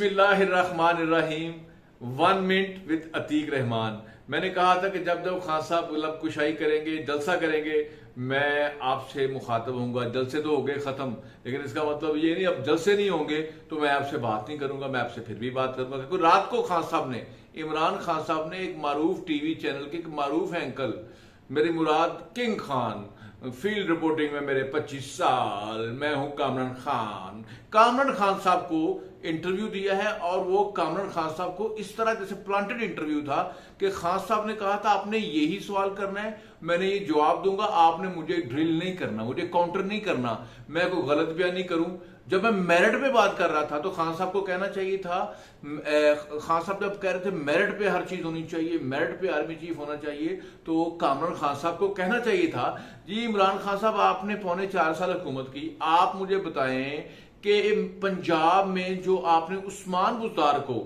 बिस्मिल्लाहिर्रहमानिर्रहीम। 1 minute with Atiq Rahman. मैंने कहा था कि जब जब खान साहब लब कुशाई करेंगे, जलसा करेंगे, मैं आपसे मुखातब होऊंगा। जलसे तो हो गए खत्म, लेकिन इसका मतलब ये नहीं अब जलसे नहीं होंगे तो मैं आपसे बात नहीं करूंगा। मैं आपसे फिर भी बात करूंगा, क्योंकि रात को खान साहब ने, इमरान खान साहब ने, एक मारूफ टीवी चैनल के एक मारूफ एंकल, मेरी मुराद किंग खान, फील्ड रिपोर्टिंग में मेरे 25 साल, मैं हूं कामरान खान साहब को इंटरव्यू दिया है। और वो कामरान खान साहब को इस तरह जैसे प्लांटेड इंटरव्यू था कि खान साहब ने कहा था आपने यही सवाल करना है, मैंने ये जवाब दूंगा, आपने मुझे ड्रिल नहीं करना, मुझे काउंटर नहीं करना, मैं कोई गलत बयान नहीं करूं। जब मैं मेरिट पे बात कर रहा था तो खान साहब को कहना चाहिए था, खान साहब जब कह रहे थे मेरिट पे हर चीज होनी चाहिए, मेरिट पे आर्मी चीफ होना चाहिए, तो कामरान खान साहब को कहना चाहिए था, जी इमरान खान साहब आपने 4.25 साल हुकूमत की, आप मुझे बताएं कि पंजाब में जो आपने उस्मान बुज़दार को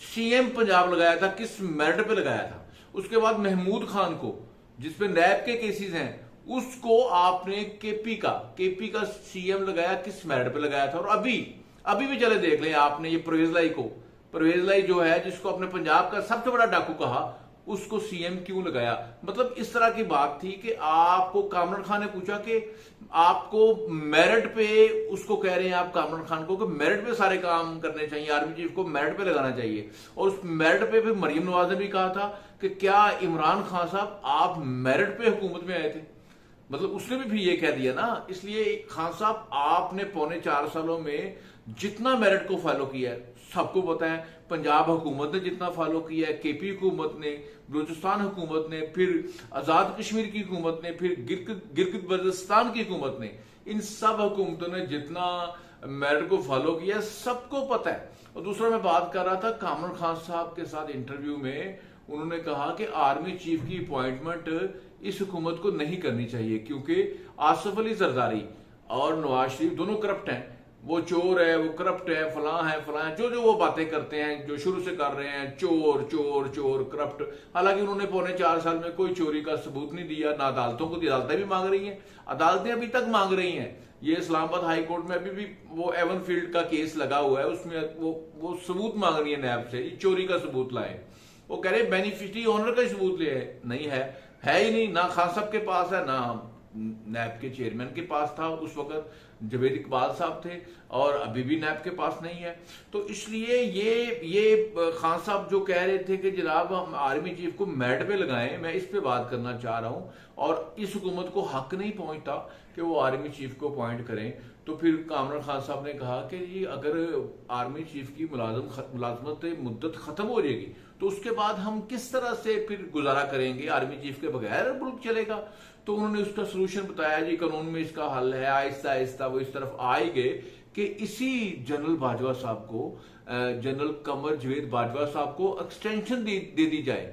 सीएम पंजाब लगाया था किस मेरिट पे लगाया था, उसके बाद महमूद खान को जिसपे नैब के केसेस हैं उसको आपने केपी का सीएम लगाया किस मेरिट पे लगाया था। और अभी भी चले देख लें, आपने ये परवेज लाई जो है जिसको अपने पंजाब का सबसे बड़ा डाकू कहा, उसको सीएम क्यों लगाया। मतलब इस तरह की बात थी कि आपको कामरान खान ने पूछा कि आपको मेरिट पे, उसको कह रहे हैं आप कामरान खान को कि मेरिट पे सारे काम करने चाहिए, आर्मी चीफ को मेरिट पे लगाना चाहिए। और उस मेरिट पे फिर मरियम नवाज ने भी कहा था कि क्या इमरान खान साहब आप मेरिट पे हुकूमत में आए थे, मतलब उसने भी ये कह दिया ना। इसलिए खान साहब आपने 4.25 सालों में जितना मेरिट को फॉलो किया है सबको पता है। पंजाब हुकूमत ने जितना फॉलो किया है, केपी हुकूमत ने, बलूचिस्तान हुकूमत ने, फिर आजाद कश्मीर की हुकूमत ने, फिर गिलगित बल्तिस्तान की हुकूमत ने, इन सब हुकूमतों ने जितना मेरिट को फॉलो किया सबको पता है। और दूसरा मैं बात कर रहा था कामरान खान साहब के साथ इंटरव्यू में, उन्होंने कहा कि आर्मी चीफ की अपॉइंटमेंट इस हुकूमत को नहीं करनी चाहिए क्योंकि आसिफ अली जरदारी और नवाज शरीफ दोनों करप्ट हैं, वो चोर है, वो करप्ट है, फलां है, जो वो बातें करते हैं, जो शुरू से कर रहे हैं, चोर चोर चोर करप्ट। हालांकि उन्होंने 4.25 साल में कोई चोरी का सबूत नहीं दिया, ना अदालतों को, अदालतें भी मांग रही हैं, अदालतें अभी तक मांग रही हैं। ये इस्लामाबाद हाई कोर्ट में अभी भी वो एवन फील्ड का केस लगा हुआ है, उसमें वो सबूत मांग रही है नैब से, चोरी का सबूत लाए। वो कह रहे बेनिफिशियरी ओनर का सबूत ले, नहीं है ही नहीं, ना खान साहब के पास है, ना नैब के चेयरमैन के पास था, उस वक्त जवेद इकबाल साहब थे, और अभी भी नैब के पास नहीं है। तो इसलिए ये खान साहब जो कह रहे थे कि जनाब हम आर्मी चीफ को मेरिट पे लगाएं, मैं इस पे बात करना चाह रहा हूं। और इस हुकूमत को हक नहीं पहुंचता कि वो आर्मी चीफ को अपॉइंट करें। तो फिर कामरान खान साहब ने कहा कि जी अगर आर्मी चीफ की मुलाजमत मुद्दत खत्म हो जाएगी तो उसके बाद हम किस तरह से फिर गुजारा करेंगे, आर्मी चीफ के बगैर मुल्क चलेगा। तो उन्होंने उसका सोल्यूशन बताया, जी कानून में इसका हल है। आहिस्ता आहिस्ता वो इस तरफ आए गए कि इसी जनरल बाजवा साहब को, जनरल कमर जवेद बाजवा साहब को एक्सटेंशन दे दी जाए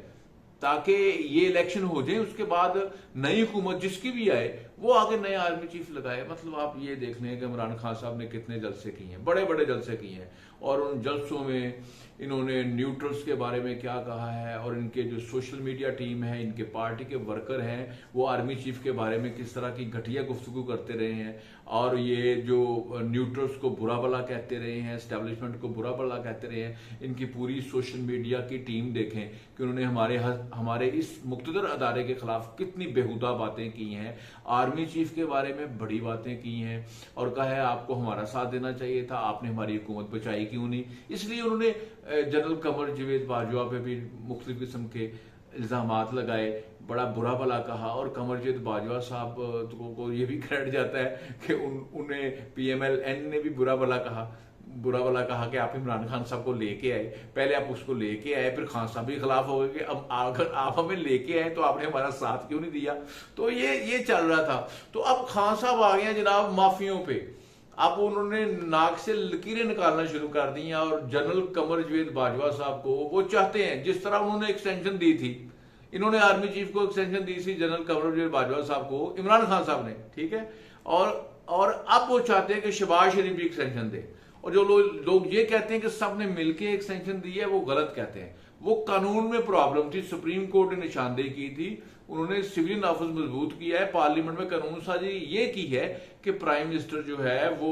ताकि ये इलेक्शन हो जाए, उसके बाद नई हुकूमत जिसकी भी आए वो आगे नए आर्मी चीफ लगाए। मतलब आप ये देख लें कि इमरान खान साहब ने कितने जलसे किए हैं, बड़े बड़े जलसे किए हैं। और उन जलसों में इन्होंने न्यूट्रल्स के बारे में क्या कहा है, और इनके जो सोशल मीडिया टीम है, इनके पार्टी के वर्कर हैं, वो आर्मी चीफ के बारे में किस तरह की घटिया गुफ्तगू करते रहे हैं। और ये जो न्यूट्रल्स को बुरा भला कहते रहे हैं, एस्टेब्लिशमेंट को बुरा भला कहते रहे हैं, इनकी पूरी सोशल मीडिया की टीम देखें कि उन्होंने हमारे इस मुक्तदर अदारे के खिलाफ कितनी बेहुदा बातें की हैं, आर्मी चीफ के बारे में बड़ी बातें की हैं, और कहा है आपको हमारा साथ देना चाहिए था, आपने हमारी हुकूमत बचाई क्यों नहीं। इसलिए उन्होंने जनरल कमर जवेद बाजवा पे भी मुख्तलिफ किस्म के इल्जामात लगाए, बड़ा बुरा भला कहा। और कमर जवेद बाजवा साहब को ये भी क्रेडिट जाता है कि उन्हें PMLN ने भी बुरा भला कहा कि आप इमरान खान साहब को लेके आए, पहले आप उसको लेके आए, फिर खान साहब भी खिलाफ हो गए कि अब अगर आप हमें लेके आए तो आपने हमारा साथ क्यों नहीं दिया। तो ये चल रहा था। तो अब खान साहब आ गए जनाब माफियों पे, अब उन्होंने नाक से लकीरें निकालना शुरू कर दी हैं। और जनरल कमर जवेद बाजवा साहब को वो चाहते हैं, जिस तरह उन्होंने एक्सटेंशन दी थी, इन्होंने आर्मी चीफ को एक्सटेंशन दी थी जनरल कमर जवेद बाजवा साहब को इमरान खान साहब ने, ठीक है, और अब वो चाहते हैं कि शहबाज शरीफ भी एक्सटेंशन दे। और जो लोग ये कहते हैं कि सब ने मिलकर एक्सटेंशन दी है, वो गलत कहते हैं। वो कानून में प्रॉब्लम थी, सुप्रीम कोर्ट ने निशानदेही की थी, उन्होंने सिविलियन ऑफिस मजबूत किया है, पार्लियामेंट में कानून साजी ये की है कि प्राइम मिनिस्टर जो है वो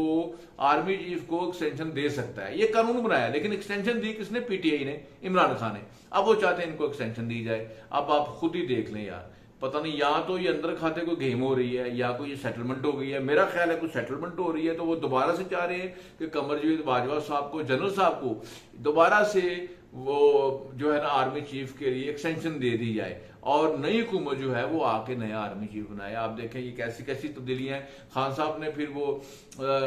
आर्मी चीफ को एक्सटेंशन दे सकता है, ये कानून बनाया। लेकिन एक्सटेंशन दी किसने? पीटीआई ने, इमरान खान ने। अब वो चाहते हैं इनको एक्सटेंशन दी जाए। अब आप खुद ही देख लें यार, पता नहीं या तो ये अंदर खाते कोई गेम हो रही है या कोई सेटलमेंट हो गई है। मेरा ख्याल है कोई सेटलमेंट हो रही है, तो वो दोबारा से चाह रहे हैं कि कमरजीत बाजवा साहब को, जनरल साहब को दोबारा से वो जो है ना आर्मी चीफ के लिए एक्सटेंशन दे दी जाए और नई हुकूमत जो है वो आके नया आर्मी चीफ बनाए। आप देखें ये कैसी कैसी तब्दीलियां हैं। खान साहब ने फिर वो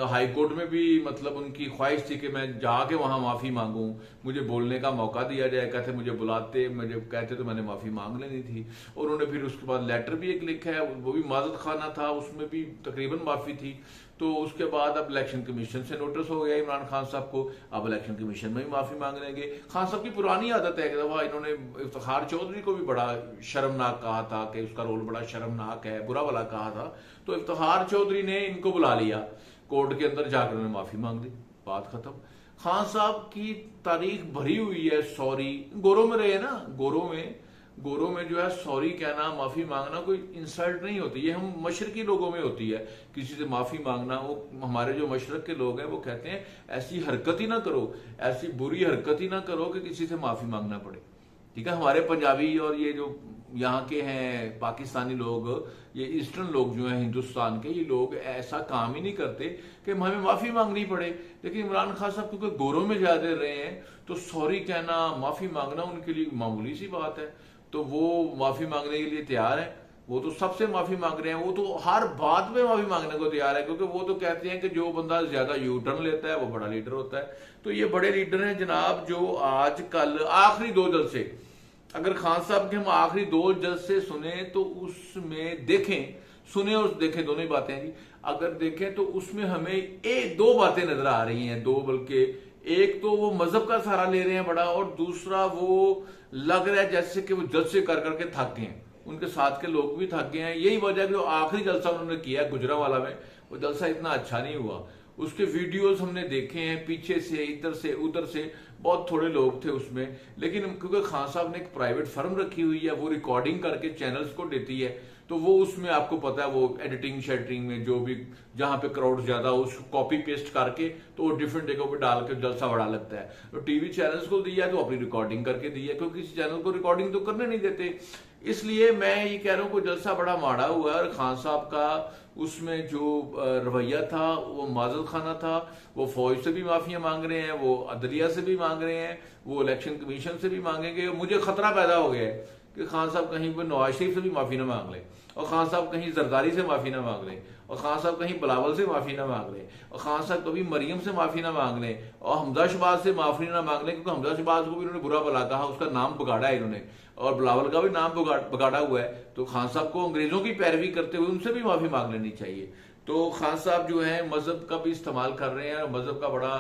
हाई कोर्ट में भी मतलब उनकी ख्वाहिश थी कि मैं जाके वहां माफी मांगूं, मुझे बोलने का मौका दिया जाए। कहते मुझे बुलाते, मुझे कहते तो मैंने माफी मांग लेनी थी। और उन्होंने फिर उसके बाद लेटर भी एक लिखा है, वो भी माजत खाना था, उसमें भी तकरीबन माफी थी। तो उसके बाद अब इलेक्शन कमीशन से नोटिस हो गया इमरान खान साहब को, अब इलेक्शन कमीशन में भी माफी मांग लेंगे। खान साहब की पुरानी आदत है, एक दफा इन्होंने इफ्तिखार चौधरी को भी बड़ा शर्मनाक कहा था कि उसका रोल बड़ा शर्मनाक है, बुरा भला कहा था। तो इफ्तिखार चौधरी ने इनको बुला लिया कोर्ट के अंदर, जाकर उन्होंने माफी मांग दी, बात खत्म। खान साहब की तारीख भरी हुई है सॉरी, गोरों में रहे ना, गोरों में जो है सॉरी कहना, माफी मांगना कोई इंसल्ट नहीं होती, ये हम मशरकी लोगों में होती है किसी से माफी मांगना। वो हमारे जो मशरक के लोग हैं वो कहते हैं ऐसी हरकत ही ना करो, ऐसी बुरी हरकत ही ना करो कि किसी से माफी मांगना पड़े। ठीक है, हमारे पंजाबी और ये जो यहाँ के हैं पाकिस्तानी लोग, ये ईस्टर्न लोग जो हैं हिंदुस्तान के, ये लोग ऐसा काम ही नहीं करते कि हमें माफी मांगनी पड़े। लेकिन इमरान खान साहब क्योंकि गोरों में ज्यादा रहे हैं तो सॉरी कहना, माफी मांगना उनके लिए मामूली सी बात है। तो वो माफी मांगने के लिए तैयार है, वो तो सबसे माफी मांग रहे हैं, वो तो हर बात में माफी मांगने को तैयार है, क्योंकि वो तो कहते हैं कि जो बंदा ज्यादा यू टर्न लेता है वो बड़ा लीडर होता है। तो ये बड़े लीडर हैं जनाब, जो आज कल आखिरी 2 जलसे, अगर खान साहब के हम आखिरी 2 जलसे सुने तो उसमें देखें, सुने और देखें दोनों ही बातें जी, अगर देखें तो उसमें हमें 2 बातें नजर आ रही हैं, 2 बल्कि एक तो वो मजहब का सहारा ले रहे हैं बड़ा, और दूसरा वो लग रहा है जैसे कि वो जलसे कर करके थक गए हैं, उनके साथ के लोग भी थक गए हैं। यही वजह कि जो आखिरी जलसा उन्होंने किया गुजरांवाला में, वो जलसा इतना अच्छा नहीं हुआ। उसके वीडियोस हमने देखे हैं, पीछे से इधर से उधर से बहुत थोड़े लोग थे उसमें, लेकिन क्योंकि खान साहब ने एक प्राइवेट फर्म रखी हुई है, वो रिकॉर्डिंग करके चैनल्स को देती है, तो वो उसमें आपको पता है वो एडिटिंग शेडिंग में जो भी जहां पे क्राउड ज्यादा हो उसको कॉपी पेस्ट करके तो वो डिफरेंट जगहों पे डाल के जलसा बड़ा लगता है। तो टीवी चैनल्स को दिया तो अपनी रिकॉर्डिंग करके दी है, क्योंकि किसी चैनल को रिकॉर्डिंग तो करने नहीं देते। इसलिए मैं ये कह रहा हूँ कि जलसा बड़ा माड़ा हुआ है, और खान साहब का उसमें जो रवैया था वो माजत खाना था। वो फौज से भी माफिया मांग रहे हैं, वो अदलिया से भी मांग रहे हैं, वो इलेक्शन कमीशन से भी मांगेंगे। मुझे खतरा पैदा हो गया है कि खान साहब कहीं पर नवाज शरीफ से भी माफी ना मांग ले, और खान साहब कहीं जरदारी से माफी ना मांग ले, और खान साहब कहीं बिलावल से माफी ना मांग ले, और खान साहब कभी मरियम से माफी ना मांग ले, और हमजा शहबाज से माफी ना मांग ले, क्योंकि हमजा शहबाज को भी इन्होंने बुरा भला कहा, उसका नाम बिगाड़ा है इन्होंने, और बिलावल का भी नाम बिगाड़ा हुआ है। तो खान साहब को अंग्रेजों की पैरवी करते हुए उनसे भी माफी मांग लेनी चाहिए। तो खान साहब जो है मजहब का भी इस्तेमाल कर रहे हैं, मजहब का बड़ा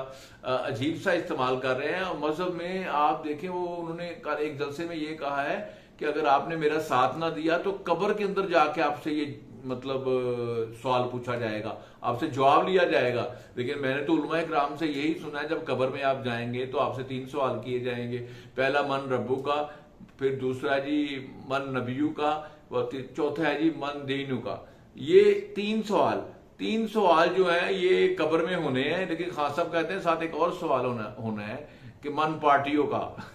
अजीब सा इस्तेमाल कर रहे हैं। और मजहब में आप देखें, वो उन्होंने एक जलसे में ये कहा है कि अगर आपने मेरा साथ ना दिया तो कब्र के अंदर जाके आपसे ये मतलब सवाल पूछा जाएगा, आपसे जवाब लिया जाएगा। लेकिन मैंने तो उलमा इकराम से यही सुना है, जब कब्र में आप जाएंगे तो आपसे 3 सवाल किए जाएंगे। पहला मन रब्बू का, फिर दूसरा जी मन नबियू का, और चौथा है जी मन दीनू का। ये 3 सवाल जो है ये कब्र में होने हैं। लेकिन खान साहब कहते हैं साथ एक और सवाल होना है कि मन पार्टियों का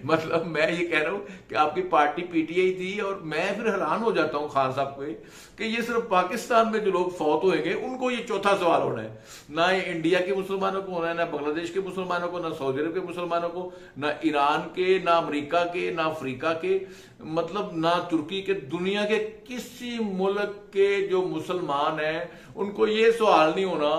मतलब मैं ये कह रहा हूं कि आपकी पार्टी पीटीआई थी, और मैं फिर हैरान हो जाता हूं खान साहब को कि ये सिर्फ पाकिस्तान में जो लोग फौत होंगे उनको ये चौथा सवाल होना है, ना ये इंडिया के मुसलमानों को होना है, ना बांग्लादेश के मुसलमानों को, ना सऊदी अरब के मुसलमानों को, ना ईरान के, ना अमेरिका के, ना अफ्रीका के, मतलब ना तुर्की के, दुनिया के किसी मुल्क के जो मुसलमान हैं उनको ये सवाल नहीं होना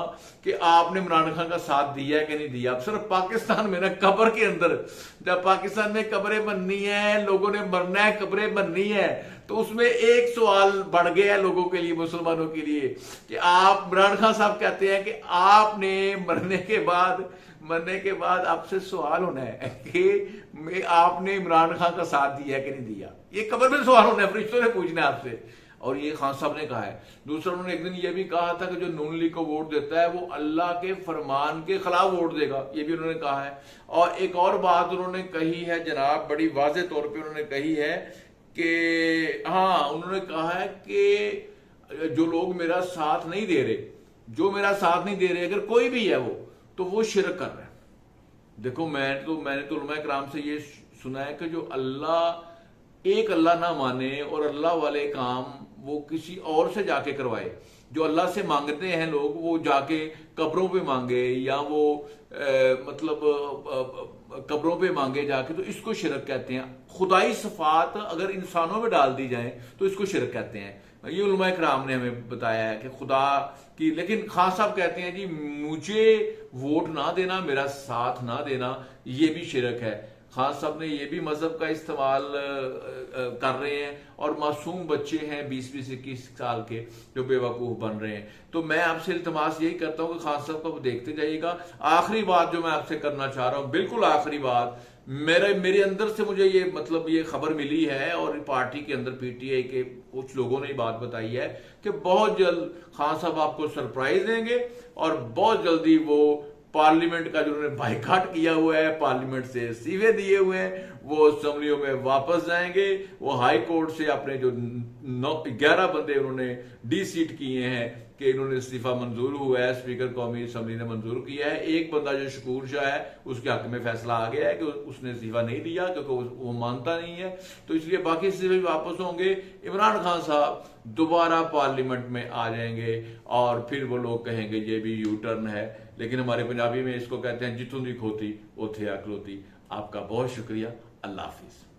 कि आपने इमरान खान का साथ दिया है कि नहीं दिया। अब सिर्फ पाकिस्तान में ना कब्र के अंदर, जब पाकिस्तान में कब्रें बननी है, लोगों ने मरना है, कब्रें बननी है, तो उसमें एक सवाल बढ़ गया है लोगों के लिए, मुसलमानों के लिए, कि आप, इमरान खान साहब कहते हैं कि आपने मरने के बाद आपसे सवाल होना है कि आपने इमरान खान का साथ दिया कि नहीं दिया। ये कब्र में सवाल होना है, फरिश्तों ने पूछना है आपसे। और ये खान साहब ने कहा है। दूसरा, उन्होंने एक दिन ये भी कहा था कि जो नून लीग को वोट देता है वो अल्लाह के फरमान के खिलाफ वोट देगा, ये भी उन्होंने कहा है। और एक और बात उन्होंने कही है जनाब, बड़ी वाज़ेह तौर पे उन्होंने कही है कि हाँ, उन्होंने कहा है कि जो लोग मेरा साथ नहीं दे रहे, जो मेरा साथ नहीं दे रहे, अगर कोई भी है वो, तो वो शिरक कर रहा है। देखो मैंने तो उलमा कराम से ये सुना है कि जो एक अल्लाह ना माने और अल्लाह वाले काम वो किसी और से जाके करवाए, जो अल्लाह से मांगते हैं लोग वो जाके कब्रों पे मांगे, या वो कब्रों पे मांगे जाके, तो इसको शिरक कहते हैं। खुदाई सफात अगर इंसानों में डाल दी जाए तो इसको शिरक कहते हैं। ये उलमा कराम ने हमें बताया है कि खुदा की। लेकिन खान साहब कहते हैं जी मुझे वोट ना देना, मेरा साथ ना देना, ये भी शिरक है। खान साहब ने ये भी मजहब का इस्तेमाल कर रहे हैं, और मासूम बच्चे हैं 20-21 साल के जो बेवकूफ बन रहे हैं। तो मैं आपसे इल्तमास यही करता हूं कि खान साहब को देखते जाइएगा। आखिरी बात जो मैं आपसे करना चाह रहा हूं, बिल्कुल आखिरी बात, मेरे अंदर से मुझे ये खबर मिली है, और पार्टी के अंदर पीटीआई के कुछ लोगों ने बात बताई है कि बहुत जल्द खान साहब आपको सरप्राइज देंगे, और बहुत जल्दी वो पार्लियामेंट का जो उन्होंने बाइकाट किया हुआ है, पार्लियामेंट से इस्तीफे दिए हुए हैं, वो असेंबलियों में वापस जाएंगे। वो हाई कोर्ट से अपने जो 11 बंदे उन्होंने डी सीट किए हैं कि इन्होंने इस्तीफा मंजूर हुआ है, स्पीकर कौमी असेंबली ने मंजूर किया है। एक बंदा जो शकूर शाह है उसके हक में फैसला आ गया है कि उसने इस्तीफा नहीं दिया क्योंकि वो मानता नहीं है, तो इसलिए बाकी इस्तीफे वापस होंगे। इमरान खान साहब दोबारा पार्लियामेंट में आ जाएंगे, और फिर वो लोग कहेंगे ये भी यू टर्न है। लेकिन हमारे पंजाबी में इसको कहते हैं जितों दी खोती उथे अखलोती। आपका बहुत शुक्रिया। अल्लाह हाफिज।